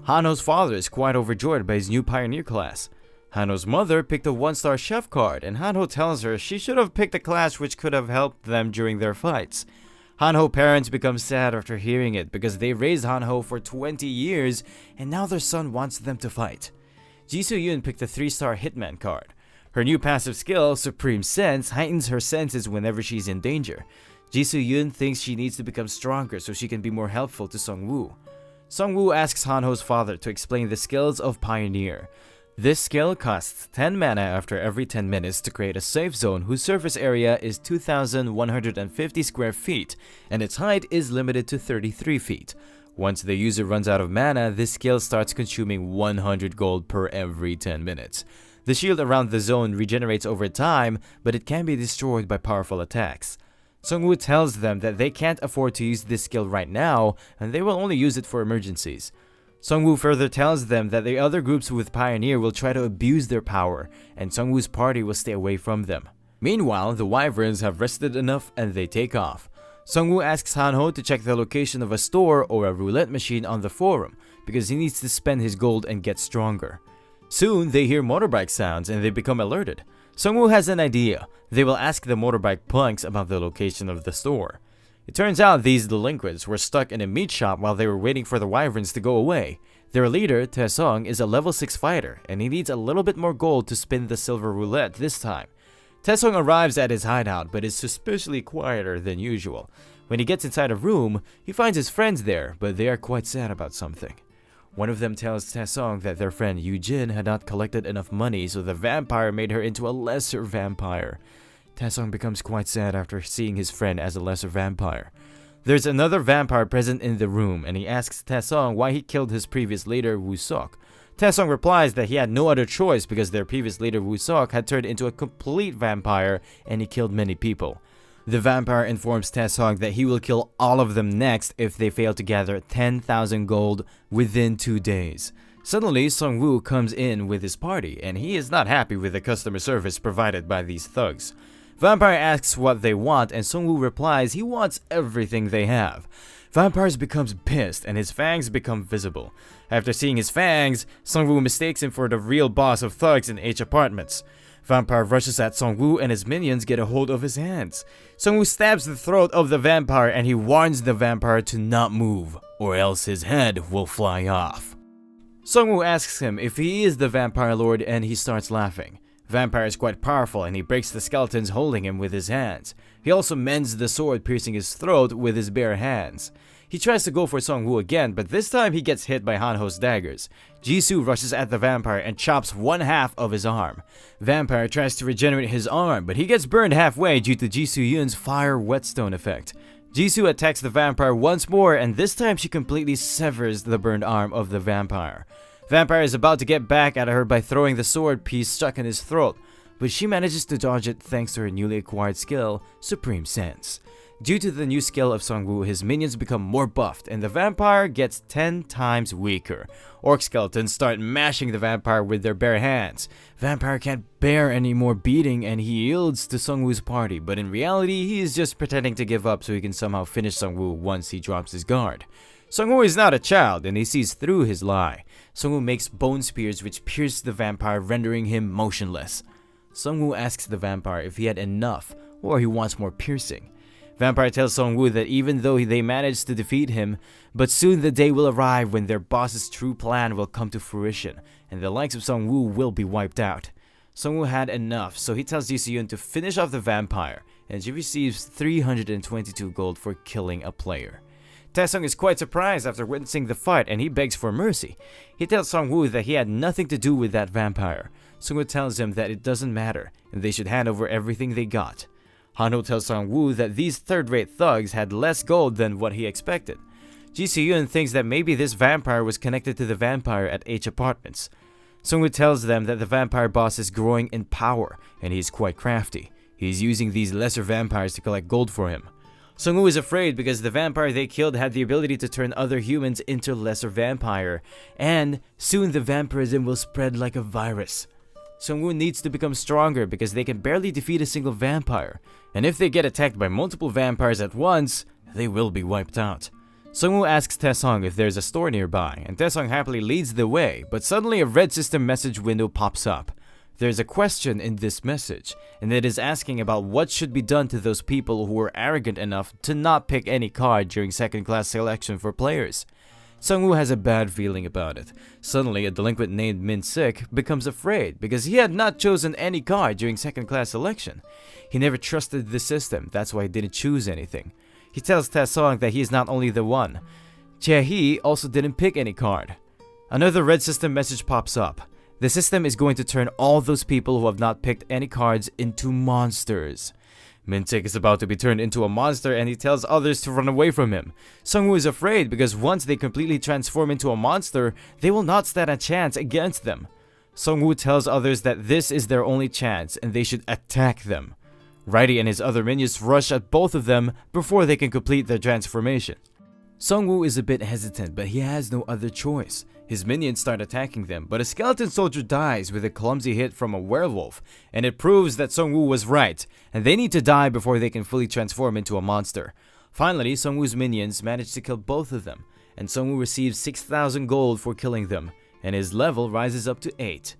Hanho's father is quite overjoyed by his new pioneer class. Hanho's mother picked a 1-star chef card, and Hanho tells her she should have picked a class which could have helped them during their fights. Hanho parents become sad after hearing it because they raised Hanho for 20 years and now their son wants them to fight. Jisoo-yoon picked a 3-star hitman card. Her new passive skill, Supreme Sense, heightens her senses whenever she's in danger. Jisoo-yoon thinks she needs to become stronger so she can be more helpful to Sung-woo. Sung-woo asks Hanho's father to explain the skills of Pioneer. This skill costs 10 mana after every 10 minutes to create a safe zone whose surface area is 2,150 square feet and its height is limited to 33 feet. Once the user runs out of mana, this skill starts consuming 100 gold per every 10 minutes. The shield around the zone regenerates over time, but it can be destroyed by powerful attacks. Sung-woo tells them that they can't afford to use this skill right now, and they will only use it for emergencies. Sung-woo further tells them that the other groups with Pioneer will try to abuse their power, and Sung-woo's party will stay away from them. Meanwhile, the Wyverns have rested enough and they take off. Sung-woo asks Hanho to check the location of a store or a roulette machine on the forum, because he needs to spend his gold and get stronger. Soon, they hear motorbike sounds and they become alerted. Sung-woo has an idea. They will ask the motorbike punks about the location of the store. It turns out these delinquents were stuck in a meat shop while they were waiting for the Wyverns to go away. Their leader, Taesung, is a level 6 fighter, and he needs a little bit more gold to spin the silver roulette this time. Taesung arrives at his hideout, but is suspiciously quieter than usual. When he gets inside a room, he finds his friends there, but they are quite sad about something. One of them tells Taesung that their friend Yoo-jin had not collected enough money, so the vampire made her into a lesser vampire. Taesung becomes quite sad after seeing his friend as a lesser vampire. There's another vampire present in the room, and he asks Taesung why he killed his previous leader, Woo-seok. Taesung replies that he had no other choice because their previous leader, Woo-seok, had turned into a complete vampire and he killed many people. The vampire informs Taesung that he will kill all of them next if they fail to gather 10,000 gold within 2 days. Suddenly, Sung-woo comes in with his party, and he is not happy with the customer service provided by these thugs. Vampire asks what they want, and Sung-woo replies he wants everything they have. Vampire becomes pissed, and his fangs become visible. After seeing his fangs, Sung-woo mistakes him for the real boss of thugs in H apartments. Vampire rushes at Sung-woo and his minions get a hold of his hands. Sung-woo stabs the throat of the vampire and he warns the vampire to not move, or else his head will fly off. Sung-woo asks him if he is the vampire lord and he starts laughing. Vampire is quite powerful and he breaks the skeletons holding him with his hands. He also mends the sword piercing his throat with his bare hands. He tries to go for Sung-woo again, but this time he gets hit by Hanho's daggers. Jisoo rushes at the vampire and chops one half of his arm. Vampire tries to regenerate his arm, but he gets burned halfway due to Jisoo-yoon's fire whetstone effect. Jisoo attacks the vampire once more, and this time she completely severs the burned arm of the vampire. Vampire is about to get back at her by throwing the sword piece stuck in his throat, but she manages to dodge it thanks to her newly acquired skill, Supreme Sense. Due to the new skill of Sung-woo, his minions become more buffed and the vampire gets 10 times weaker. Orc skeletons start mashing the vampire with their bare hands. Vampire can't bear any more beating and he yields to Sung-woo's party, but in reality he is just pretending to give up so he can somehow finish Sung-woo once he drops his guard. Sung-woo is not a child and he sees through his lie. Sung-woo makes bone spears which pierce the vampire, rendering him motionless. Sung-woo asks the vampire if he had enough or he wants more piercing. Vampire tells Sung-woo that even though they managed to defeat him, but soon the day will arrive when their boss's true plan will come to fruition, and the likes of Sung-woo will be wiped out. Sung-woo had enough, so he tells Jisoo-yoon to finish off the vampire, and she receives 322 gold for killing a player. Taesung is quite surprised after witnessing the fight, and he begs for mercy. He tells Sung-woo that he had nothing to do with that vampire. Sung-woo tells him that it doesn't matter, and they should hand over everything they got. Hanho tells Sung-woo that these third-rate thugs had less gold than what he expected. Jisoo-yoon thinks that maybe this vampire was connected to the vampire at H apartments. Sung-woo tells them that the vampire boss is growing in power, and he is quite crafty. He is using these lesser vampires to collect gold for him. Sung-woo is afraid because the vampire they killed had the ability to turn other humans into lesser vampire, and soon the vampirism will spread like a virus. Sung-woo needs to become stronger because they can barely defeat a single vampire, and if they get attacked by multiple vampires at once, they will be wiped out. Sungwoo asks Taesung if there's a store nearby, and Taesung happily leads the way, but suddenly a red system message window pops up. There's a question in this message, and it is asking about what should be done to those people who were arrogant enough to not pick any card during second-class selection for players. Sungwoo has a bad feeling about it. Suddenly, a delinquent named Min-sik becomes afraid because he had not chosen any card during second-class selection. He never trusted the system, that's why he didn't choose anything. He tells Taesung that he is not only the one. Jae-hee also didn't pick any card. Another red system message pops up. The system is going to turn all those people who have not picked any cards into monsters. Min-sik is about to be turned into a monster and he tells others to run away from him. Sungwoo is afraid because once they completely transform into a monster, they will not stand a chance against them. Sungwoo tells others that this is their only chance and they should attack them. Raidi and his other minions rush at both of them before they can complete their transformation. Sungwoo is a bit hesitant, but he has no other choice. His minions start attacking them, but a skeleton soldier dies with a clumsy hit from a werewolf, and it proves that Sungwoo was right, and they need to die before they can fully transform into a monster. Finally, Sungwoo's minions manage to kill both of them, and Sungwoo receives 6,000 gold for killing them, and his level rises up to 8.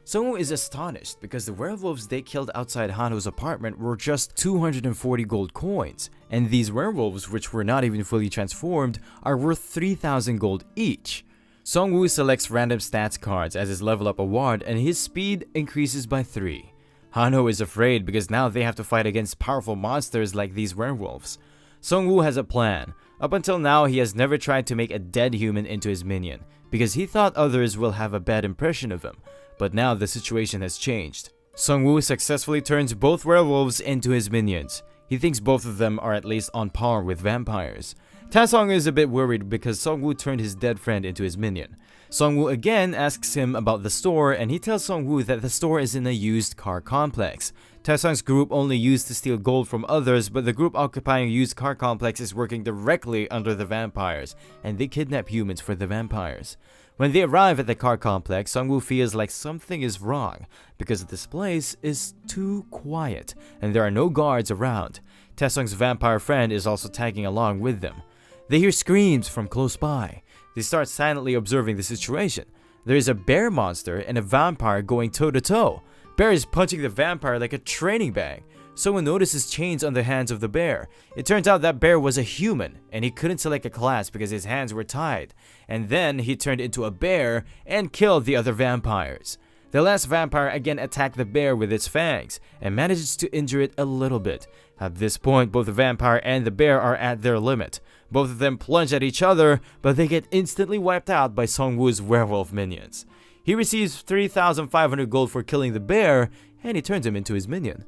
Sungwoo is astonished because the werewolves they killed outside Hanho's apartment were just 240 gold coins, and these werewolves, which were not even fully transformed, are worth 3,000 gold each. Sungwoo selects random stats cards as his level up award and his speed increases by 3. Hanho is afraid because now they have to fight against powerful monsters like these werewolves. Sungwoo has a plan. Up until now, he has never tried to make a dead human into his minion because he thought others will have a bad impression of him. But now the situation has changed. Sungwoo successfully turns both werewolves into his minions. He thinks both of them are at least on par with vampires. Taesung is a bit worried because Sungwoo turned his dead friend into his minion. Sungwoo again asks him about the store and he tells Sungwoo that the store is in a used car complex. Taesung's group only used to steal gold from others, but the group occupying a used car complex is working directly under the vampires, and they kidnap humans for the vampires. When they arrive at the car complex, Sungwoo feels like something is wrong because this place is too quiet and there are no guards around. Taesung's vampire friend is also tagging along with them. They hear screams from close by. They start silently observing the situation. There is a bear monster and a vampire going toe-to-toe. Bear is punching the vampire like a training bag. Someone notices chains on the hands of the bear. It turns out that bear was a human, and he couldn't select a class because his hands were tied. And then he turned into a bear and killed the other vampires. The last vampire again attacked the bear with its fangs, and manages to injure it a little bit. At this point, both the vampire and the bear are at their limit. Both of them plunge at each other, but they get instantly wiped out by Sungwoo's werewolf minions. He receives 3,500 gold for killing the bear, and he turns him into his minion.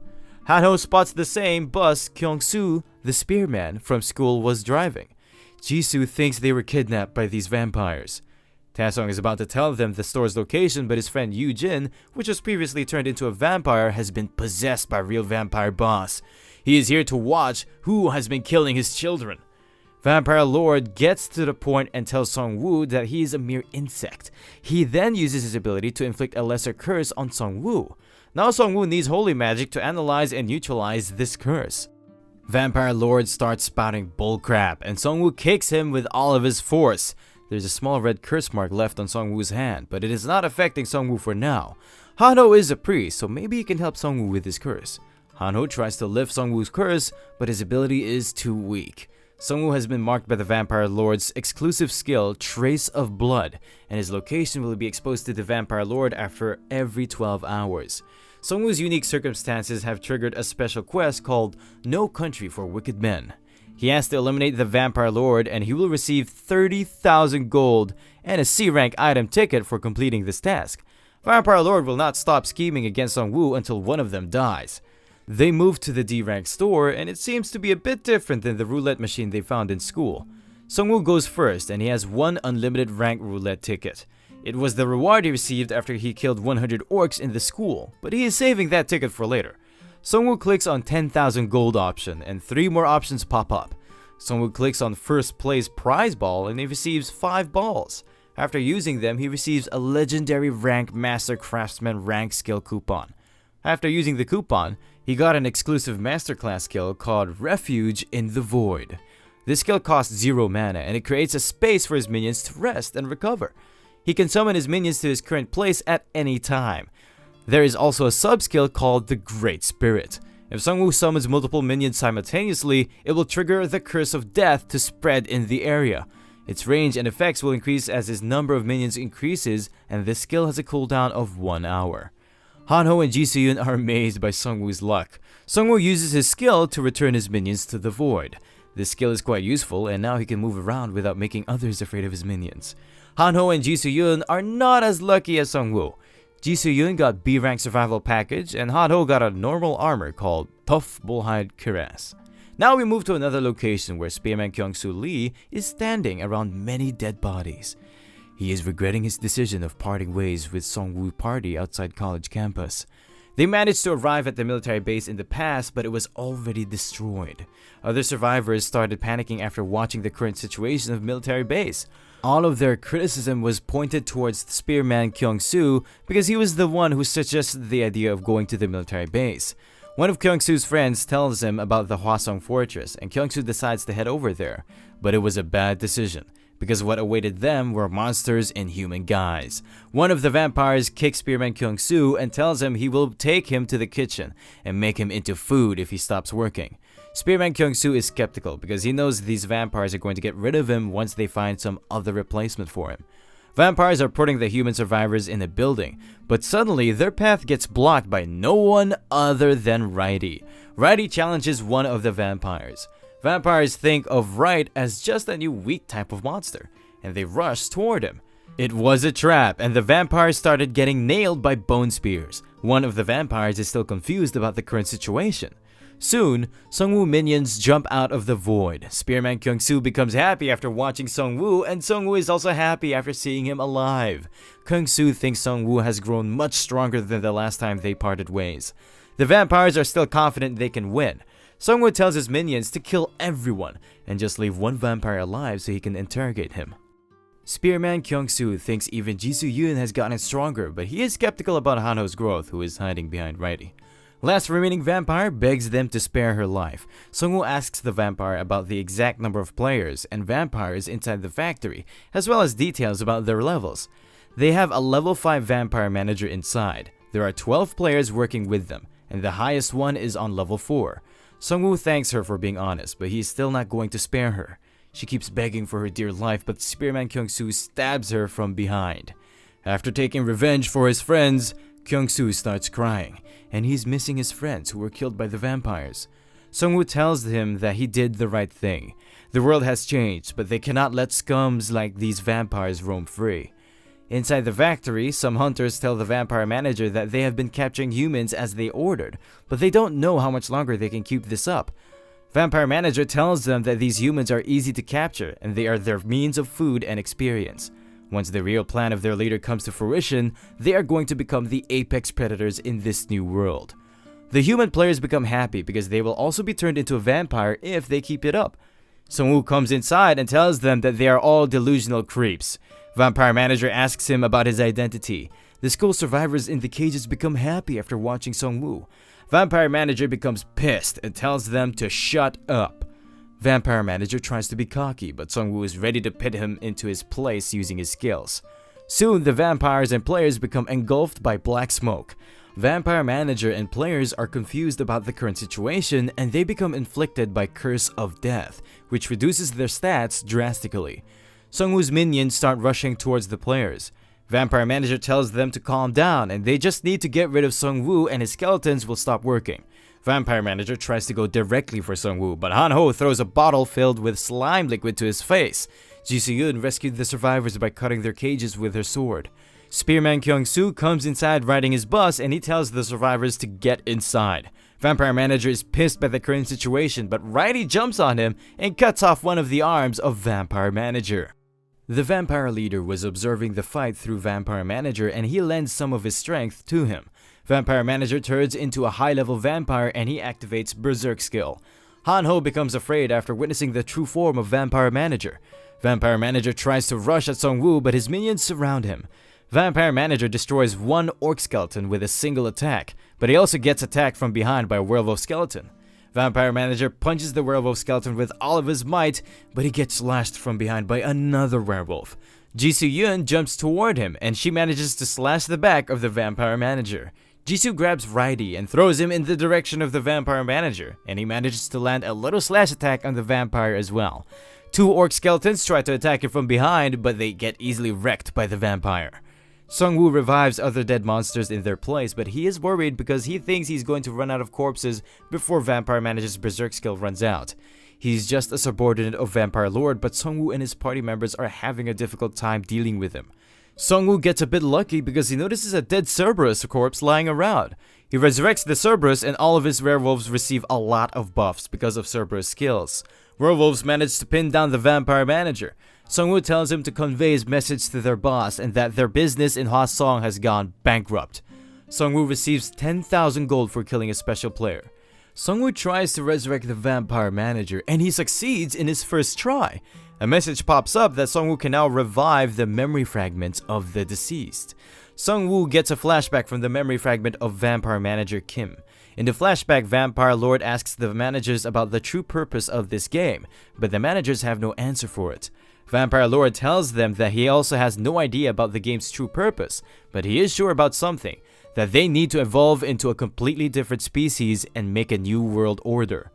Hanho spots the same bus Kyung-soo, the spearman from school, was driving. Jisoo thinks they were kidnapped by these vampires. Taesung is about to tell them the store's location, but his friend Yoo-jin, which was previously turned into a vampire, has been possessed by real vampire boss. He is here to watch who has been killing his children. Vampire Lord gets to the point and tells Sungwoo that he is a mere insect. He then uses his ability to inflict a lesser curse on Sungwoo. Now Sungwoo needs holy magic to analyze and neutralize this curse. Vampire Lord starts spouting bullcrap and Sungwoo kicks him with all of his force. There's a small red curse mark left on Sungwoo's hand, but it is not affecting Sungwoo for now. Hanho is a priest, so maybe he can help Sungwoo with his curse. Hanho tries to lift Sungwoo's curse, but his ability is too weak. Sungwoo has been marked by the Vampire Lord's exclusive skill, Trace of Blood, and his location will be exposed to the Vampire Lord after every 12 hours. Sungwoo's unique circumstances have triggered a special quest called No Country for Wicked Men. He has to eliminate the Vampire Lord and he will receive 30,000 gold and a C-rank item ticket for completing this task. Vampire Lord will not stop scheming against Sungwoo until one of them dies. They move to the D-rank store and it seems to be a bit different than the roulette machine they found in school. Sungwoo goes first and he has one unlimited rank roulette ticket. It was the reward he received after he killed 100 orcs in the school, but he is saving that ticket for later. Sungwoo clicks on 10,000 gold option and 3 more options pop up. Sungwoo clicks on first place prize ball and he receives 5 balls. After using them, he receives a legendary rank Master Craftsman rank skill coupon. After using the coupon, he got an exclusive masterclass skill called Refuge in the Void. This skill costs 0 mana and it creates a space for his minions to rest and recover. He can summon his minions to his current place at any time. There is also a sub-skill called the Great Spirit. If Seongwoo summons multiple minions simultaneously, it will trigger the Curse of Death to spread in the area. Its range and effects will increase as his number of minions increases, and this skill has a cooldown of 1 hour. Hanho and Ji Soo-yoon are amazed by Seongwoo's luck. Seongwoo uses his skill to return his minions to the void. This skill is quite useful, and now he can move around without making others afraid of his minions. Hanho and Ji Soo-yoon are not as lucky as Seongwoo. Ji Soo-yoon got B-rank survival package, and Hanho got a normal armor called Tough Bullhide Cuirass. Now we move to another location where Spearman Kyung-soo Lee is standing around many dead bodies. He is regretting his decision of parting ways with Seongwoo party outside college campus. They managed to arrive at the military base in the past, but it was already destroyed. Other survivors started panicking after watching the current situation of military base. All of their criticism was pointed towards Spearman Kyung-soo because he was the one who suggested the idea of going to the military base. One of Kyung-soo's friends tells him about the Hwasong Fortress, and Kyung-soo decides to head over there. But it was a bad decision, because what awaited them were monsters in human guise. One of the vampires kicks Spearman Kyung-soo and tells him he will take him to the kitchen and make him into food if he stops working. Spearman Kyung-soo is skeptical because he knows these vampires are going to get rid of him once they find some other replacement for him. Vampires are putting the human survivors in a building, but suddenly their path gets blocked by no one other than Righty. Righty challenges one of the vampires. Vampires think of Wright as just a new weak type of monster, and they rush toward him. It was a trap, and the vampires started getting nailed by bone spears. One of the vampires is still confused about the current situation. Soon, Seongwoo minions jump out of the void. Spearman Kyung-soo becomes happy after watching Seongwoo, and Seongwoo is also happy after seeing him alive. Kyung-soo thinks Seongwoo has grown much stronger than the last time they parted ways. The vampires are still confident they can win. Seongwoo tells his minions to kill everyone and just leave one vampire alive so he can interrogate him. Spearman Kyung-soo thinks even Ji Soo-yoon has gotten stronger, but he is skeptical about Hanho's growth, who is hiding behind Righty. Last remaining vampire begs them to spare her life. Seongwoo asks the vampire about the exact number of players and vampires inside the factory, as well as details about their levels. They have a level 5 vampire manager inside. There are 12 players working with them, and the highest one is on level 4. Seongwoo thanks her for being honest, but he is still not going to spare her. She keeps begging for her dear life, but Spearman Kyung-soo stabs her from behind. After taking revenge for his friends, Kyung-soo starts crying, and he's missing his friends who were killed by the vampires. Seongwoo tells him that he did the right thing. The world has changed, but they cannot let scums like these vampires roam free. Inside the factory, some hunters tell the vampire manager that they have been capturing humans as they ordered, but they don't know how much longer they can keep this up. Vampire manager tells them that these humans are easy to capture, and they are their means of food and experience. Once the real plan of their leader comes to fruition, they are going to become the apex predators in this new world. The human players become happy because they will also be turned into a vampire if they keep it up. Seongwoo comes inside and tells them that they are all delusional creeps. Vampire manager asks him about his identity. The school survivors in the cages become happy after watching Seongwoo. Vampire manager becomes pissed and tells them to shut up. Vampire manager tries to be cocky, but Seongwoo is ready to pit him into his place using his skills. Soon, the vampires and players become engulfed by black smoke. Vampire manager and players are confused about the current situation, and they become inflicted by Curse of Death, which reduces their stats drastically. Seongwoo's minions start rushing towards the players. Vampire manager tells them to calm down, and they just need to get rid of Seongwoo and his skeletons will stop working. Vampire manager tries to go directly for Seongwoo, but Hanho throws a bottle filled with slime liquid to his face. Ji Soo-yoon rescued the survivors by cutting their cages with her sword. Spearman Kyung-soo comes inside riding his bus, and he tells the survivors to get inside. Vampire manager is pissed by the current situation, but Righty jumps on him and cuts off one of the arms of vampire manager. The vampire leader was observing the fight through vampire manager, and he lends some of his strength to him. Vampire manager turns into a high-level vampire and he activates Berserk skill. Hanho becomes afraid after witnessing the true form of vampire manager. Vampire manager tries to rush at Seongwoo, but his minions surround him. Vampire manager destroys one orc skeleton with a single attack, but he also gets attacked from behind by a werewolf skeleton. Vampire Manager punches the werewolf skeleton with all of his might, but he gets slashed from behind by another werewolf. Jisoo Yun jumps toward him, and she manages to slash the back of the Vampire Manager. Jisoo grabs Righty and throws him in the direction of the Vampire Manager, and he manages to land a little slash attack on the vampire as well. Two orc skeletons try to attack him from behind, but they get easily wrecked by the vampire. Sungwoo revives other dead monsters in their place, but he is worried because he thinks he's going to run out of corpses before Vampire Manager's berserk skill runs out. He's just a subordinate of Vampire Lord, but Sungwoo and his party members are having a difficult time dealing with him. Sungwoo gets a bit lucky because he notices a dead Cerberus corpse lying around. He resurrects the Cerberus, and all of his werewolves receive a lot of buffs because of Cerberus skills. Werewolves manage to pin down the Vampire Manager. Sungwoo tells him to convey his message to their boss and that their business in Hwasong has gone bankrupt. Sungwoo receives 10,000 gold for killing a special player. Sungwoo tries to resurrect the Vampire Manager, and he succeeds in his first try. A message pops up that Sungwoo can now revive the memory fragments of the deceased. Sungwoo gets a flashback from the memory fragment of Vampire Manager Kim. In the flashback, Vampire Lord asks the managers about the true purpose of this game, but the managers have no answer for it. Vampire Lord tells them that he also has no idea about the game's true purpose, but he is sure about something, that they need to evolve into a completely different species and make a new world order.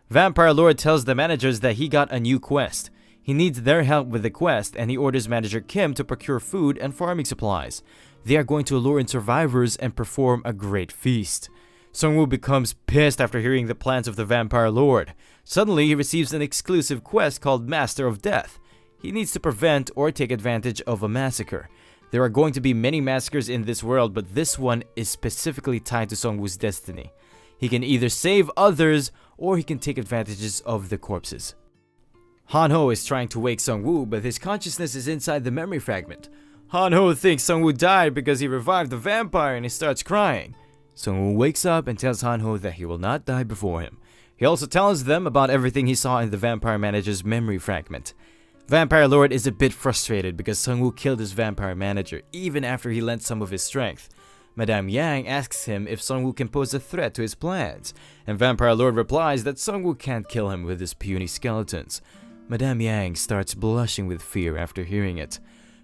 Vampire Lord tells the managers that he got a new quest. He needs their help with the quest, and he orders Manager Kim to procure food and farming supplies. They are going to lure in survivors and perform a great feast. Sungwoo becomes pissed after hearing the plans of the Vampire Lord. Suddenly, he receives an exclusive quest called Master of Death. He needs to prevent or take advantage of a massacre. There are going to be many massacres in this world, but this one is specifically tied to Sungwoo's destiny. He can either save others, or he can take advantages of the corpses. Hanho is trying to wake Sungwoo, but his consciousness is inside the memory fragment. Hanho thinks Sungwoo died because he revived the vampire, and he starts crying. Sungwoo wakes up and tells Hanho that he will not die before him. He also tells them about everything he saw in the Vampire Manager's memory fragment. Vampire Lord is a bit frustrated because Sungwoo killed his Vampire Manager even after he lent some of his strength. Madame Yang asks him if Sungwoo can pose a threat to his plans, and Vampire Lord replies that Sungwoo can't kill him with his puny skeletons. Madame Yang starts blushing with fear after hearing it.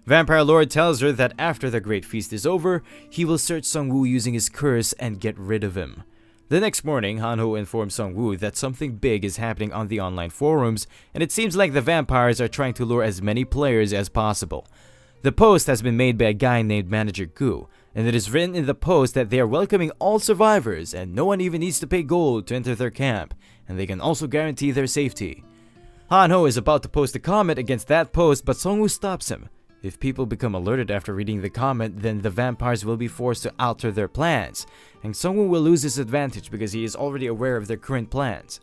Vampire Lord tells her that after the great feast is over, he will search Sungwoo using his curse and get rid of him. The next morning, Hanho informs Sungwoo that something big is happening on the online forums, and it seems like the vampires are trying to lure as many players as possible. The post has been made by a guy named Manager Gu, and it is written in the post that they are welcoming all survivors and no one even needs to pay gold to enter their camp, and they can also guarantee their safety. Hanho is about to post a comment against that post, but Sungwoo stops him. If people become alerted after reading the comment, then the vampires will be forced to alter their plans, and Sungwoo will lose his advantage because he is already aware of their current plans.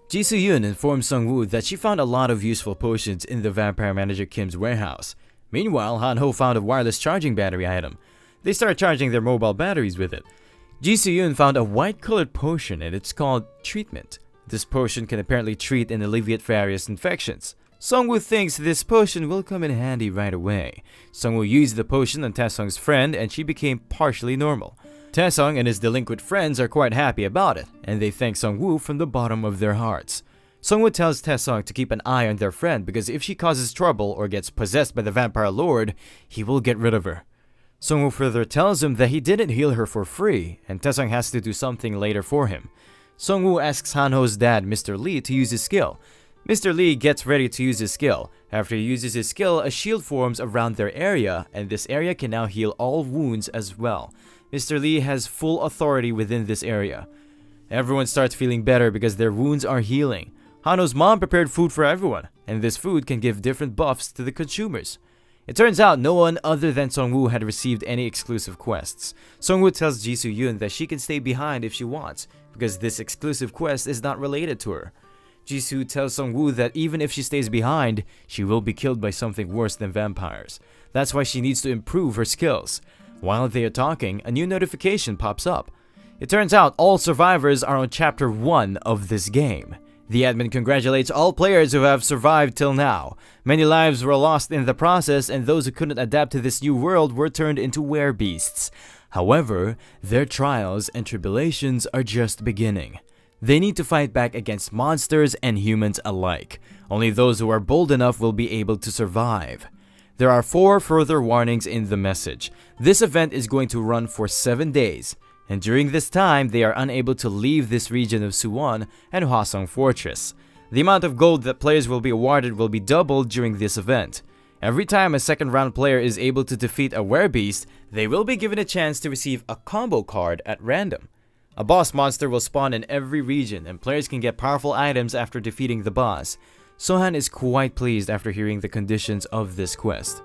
Jisoo Yun informs Sungwoo that she found a lot of useful potions in the Vampire Manager Kim's warehouse. Meanwhile, Hanho found a wireless charging battery item. They start charging their mobile batteries with it. Jisoo Yun found a white-colored potion, and it's called Treatment. This potion can apparently treat and alleviate various infections. Sungwoo thinks this potion will come in handy right away. Sungwoo used the potion on Taesung's friend, and she became partially normal. Taesung and his delinquent friends are quite happy about it, and they thank Sungwoo from the bottom of their hearts. Sungwoo tells Taesung to keep an eye on their friend because if she causes trouble or gets possessed by the Vampire Lord, he will get rid of her. Sungwoo further tells him that he didn't heal her for free, and Taesung has to do something later for him. Sungwoo asks Hanho's dad, Mr. Lee, to use his skill. Mr. Lee gets ready to use his skill. After he uses his skill, a shield forms around their area, and this area can now heal all wounds as well. Mr. Lee has full authority within this area. Everyone starts feeling better because their wounds are healing. Hanho's mom prepared food for everyone, and this food can give different buffs to the consumers. It turns out no one other than Sungwoo had received any exclusive quests. Sungwoo tells Jisoo Yun that she can stay behind if she wants, because this exclusive quest is not related to her. Jisoo tells Sungwoo that even if she stays behind, she will be killed by something worse than vampires. That's why she needs to improve her skills. While they are talking, a new notification pops up. It turns out all survivors are on Chapter 1 of this game. The admin congratulates all players who have survived till now. Many lives were lost in the process, and those who couldn't adapt to this new world were turned into werebeasts. However, their trials and tribulations are just beginning. They need to fight back against monsters and humans alike. Only those who are bold enough will be able to survive. There are 4 further warnings in the message. This event is going to run for 7 days, and during this time, they are unable to leave this region of Suwon and Hwasong Fortress. The amount of gold that players will be awarded will be doubled during this event. Every time a second round player is able to defeat a werebeast, they will be given a chance to receive a combo card at random. A boss monster will spawn in every region, and players can get powerful items after defeating the boss. Sohan is quite pleased after hearing the conditions of this quest.